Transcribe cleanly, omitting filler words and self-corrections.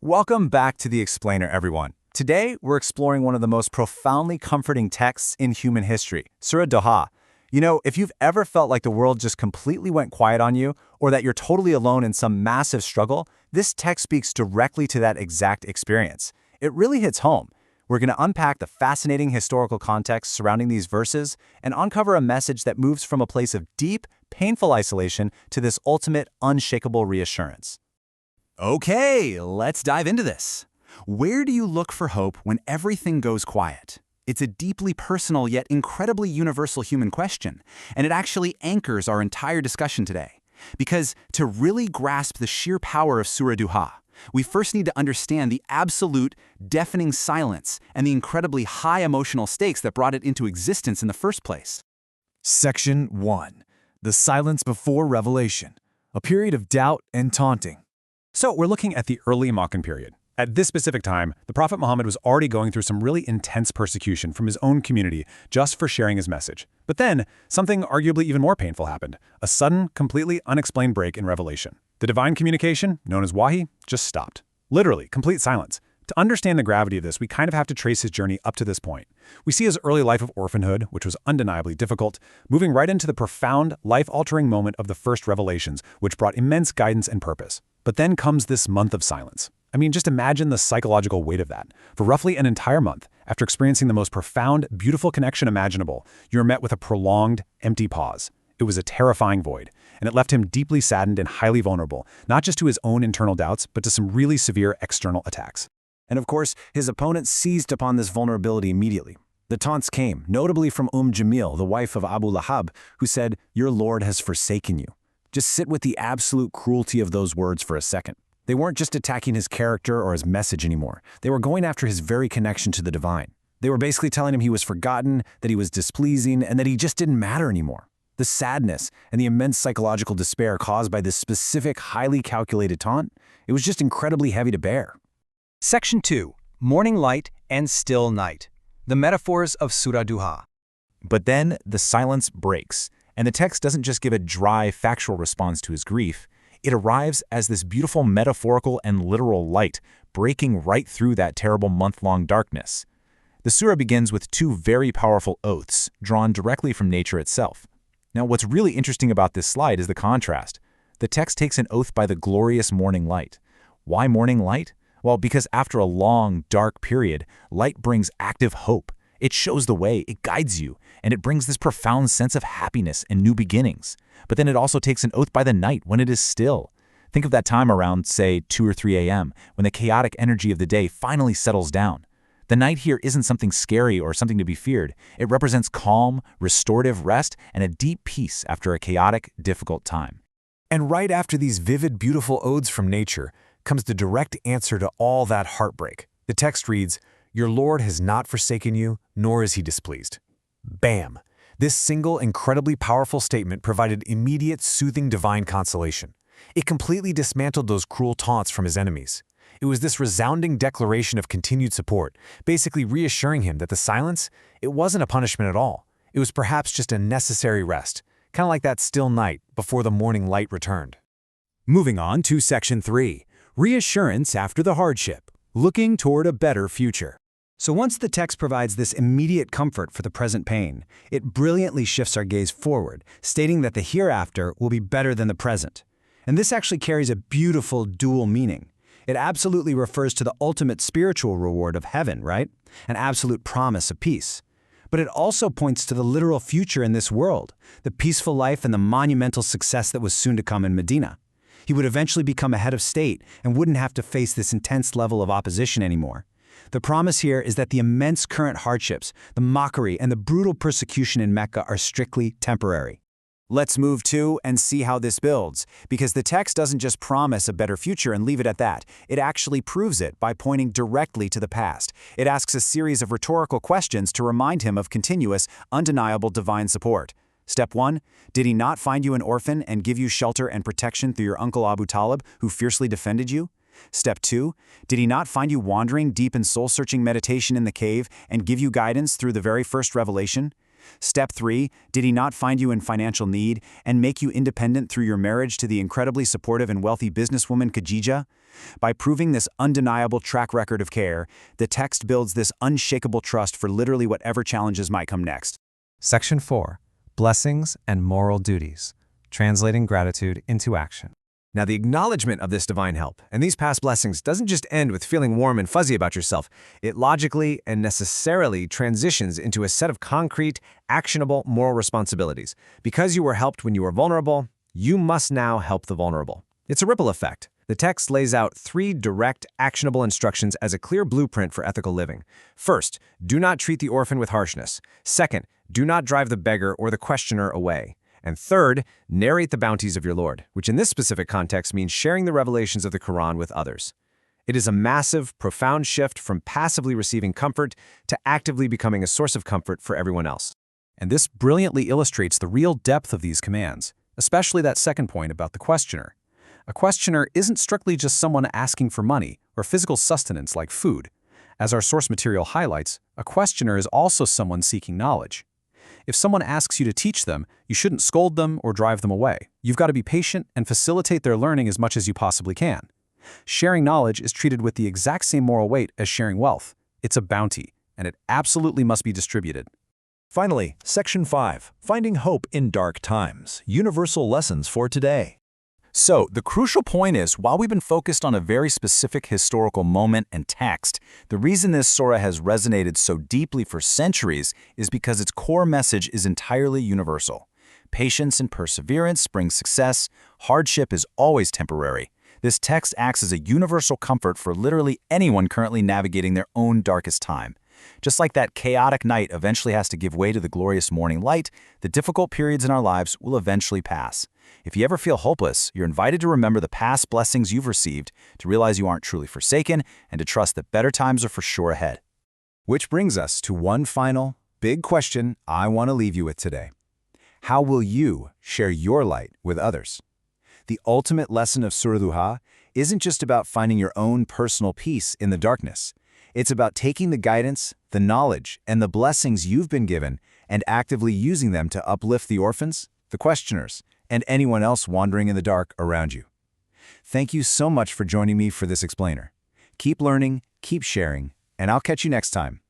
Welcome back to The Explainer, everyone. Today, we're exploring one of the most profoundly comforting texts in human history, Surah Dhuha. If you've ever felt like the world just completely went quiet on you, or that you're totally alone in some massive struggle, this text speaks directly to that exact experience. It really hits home. We're going to unpack the fascinating historical context surrounding these verses and uncover a message that moves from a place of deep, painful isolation to this ultimate, unshakable reassurance. Okay, let's dive into this. Where do you look for hope when everything goes quiet? It's a deeply personal yet incredibly universal human question, and it actually anchors our entire discussion today. Because to really grasp the sheer power of Surah Dhuha, we first need to understand the absolute, deafening silence and the incredibly high emotional stakes that brought it into existence in the first place. Section 1. The Silence Before Revelation, a period of doubt and taunting. So we're looking at the early Meccan period. At this specific time, the Prophet Muhammad was already going through some really intense persecution from his own community just for sharing his message. But then, something arguably even more painful happened. A sudden, completely unexplained break in revelation. The divine communication, known as Wahi, just stopped. Literally, complete silence. To understand the gravity of this, we kind of have to trace his journey up to this point. We see his early life of orphanhood, which was undeniably difficult, moving right into the profound, life-altering moment of the first revelations, which brought immense guidance and purpose. But then comes this month of silence. Just imagine the psychological weight of that. For roughly an entire month, after experiencing the most profound, beautiful connection imaginable, you're met with a prolonged, empty pause. It was a terrifying void, and it left him deeply saddened and highly vulnerable, not just to his own internal doubts, but to some really severe external attacks. And of course, his opponents seized upon this vulnerability immediately. The taunts came, notably from Jamil, the wife of Abu Lahab, who said, "Your Lord has forsaken you." Just sit with the absolute cruelty of those words for a second. They weren't just attacking his character or his message anymore. They were going after his very connection to the divine. They were basically telling him he was forgotten, that he was displeasing, and that he just didn't matter anymore. The sadness and the immense psychological despair caused by this specific, highly calculated taunt, it was just incredibly heavy to bear. Section 2. Morning Light and Still Night. The Metaphors of Surah Dhuha. But then the silence breaks, and the text doesn't just give a dry, factual response to his grief. It arrives as this beautiful metaphorical and literal light, breaking right through that terrible month-long darkness. The surah begins with two very powerful oaths, drawn directly from nature itself. Now, what's really interesting about this slide is the contrast. The text takes an oath by the glorious morning light. Why morning light? Well, because after a long, dark period, light brings active hope. It shows the way, it guides you, and it brings this profound sense of happiness and new beginnings. But then it also takes an oath by the night when it is still. Think of that time around, say, 2 or 3 a.m., when the chaotic energy of the day finally settles down. The night here isn't something scary or something to be feared. It represents calm, restorative rest, and a deep peace after a chaotic, difficult time. And right after these vivid, beautiful odes from nature comes the direct answer to all that heartbreak. The text reads, "Your Lord has not forsaken you, nor is he displeased." Bam! This single, incredibly powerful statement provided immediate, soothing divine consolation. It completely dismantled those cruel taunts from his enemies. It was this resounding declaration of continued support, basically reassuring him that the silence, it wasn't a punishment at all. It was perhaps just a necessary rest, kind of like that still night before the morning light returned. Moving on to Section 3, Reassurance After the Hardship, Looking Toward a Better Future. So once the text provides this immediate comfort for the present pain, it brilliantly shifts our gaze forward, stating that the hereafter will be better than the present. And this actually carries a beautiful dual meaning. It absolutely refers to the ultimate spiritual reward of heaven, right? An absolute promise of peace. But it also points to the literal future in this world, the peaceful life and the monumental success that was soon to come in Medina. He would eventually become a head of state and wouldn't have to face this intense level of opposition anymore. The promise here is that the immense current hardships, the mockery, and the brutal persecution in Mecca are strictly temporary. Let's move to and see how this builds, because the text doesn't just promise a better future and leave it at that. It actually proves it by pointing directly to the past. It asks a series of rhetorical questions to remind him of continuous, undeniable divine support. Step 1. Did he not find you an orphan and give you shelter and protection through your uncle Abu Talib, who fiercely defended you? Step 2. Did he not find you wandering deep in soul-searching meditation in the cave and give you guidance through the very first revelation? Step 3, did he not find you in financial need and make you independent through your marriage to the incredibly supportive and wealthy businesswoman Khadijah? By proving this undeniable track record of care, the text builds this unshakable trust for literally whatever challenges might come next. Section 4. Blessings and Moral Duties. Translating gratitude into action. Now, the acknowledgement of this divine help and these past blessings doesn't just end with feeling warm and fuzzy about yourself. It logically and necessarily transitions into a set of concrete, actionable moral responsibilities. Because you were helped when you were vulnerable, you must now help the vulnerable. It's a ripple effect. The text lays out 3 direct, actionable instructions as a clear blueprint for ethical living. First, do not treat the orphan with harshness. Second, do not drive the beggar or the questioner away. And third, narrate the bounties of your Lord, which in this specific context means sharing the revelations of the Quran with others. It is a massive, profound shift from passively receiving comfort to actively becoming a source of comfort for everyone else. And this brilliantly illustrates the real depth of these commands, especially that second point about the questioner. A questioner isn't strictly just someone asking for money or physical sustenance like food. As our source material highlights, a questioner is also someone seeking knowledge. If someone asks you to teach them, you shouldn't scold them or drive them away. You've got to be patient and facilitate their learning as much as you possibly can. Sharing knowledge is treated with the exact same moral weight as sharing wealth. It's a bounty, and it absolutely must be distributed. Finally, Section 5. Finding Hope in Dark Times. Universal Lessons for Today. So, the crucial point is, while we've been focused on a very specific historical moment and text, the reason this surah has resonated so deeply for centuries is because its core message is entirely universal. Patience and perseverance bring success. Hardship is always temporary. This text acts as a universal comfort for literally anyone currently navigating their own darkest time. Just like that chaotic night eventually has to give way to the glorious morning light, the difficult periods in our lives will eventually pass. If you ever feel hopeless, you're invited to remember the past blessings you've received, to realize you aren't truly forsaken, and to trust that better times are for sure ahead. Which brings us to one final, big question I want to leave you with today. How will you share your light with others? The ultimate lesson of Surah Dhuha isn't just about finding your own personal peace in the darkness. It's about taking the guidance, the knowledge, and the blessings you've been given and actively using them to uplift the orphans, the questioners, and anyone else wandering in the dark around you. Thank you so much for joining me for this explainer. Keep learning, keep sharing, and I'll catch you next time.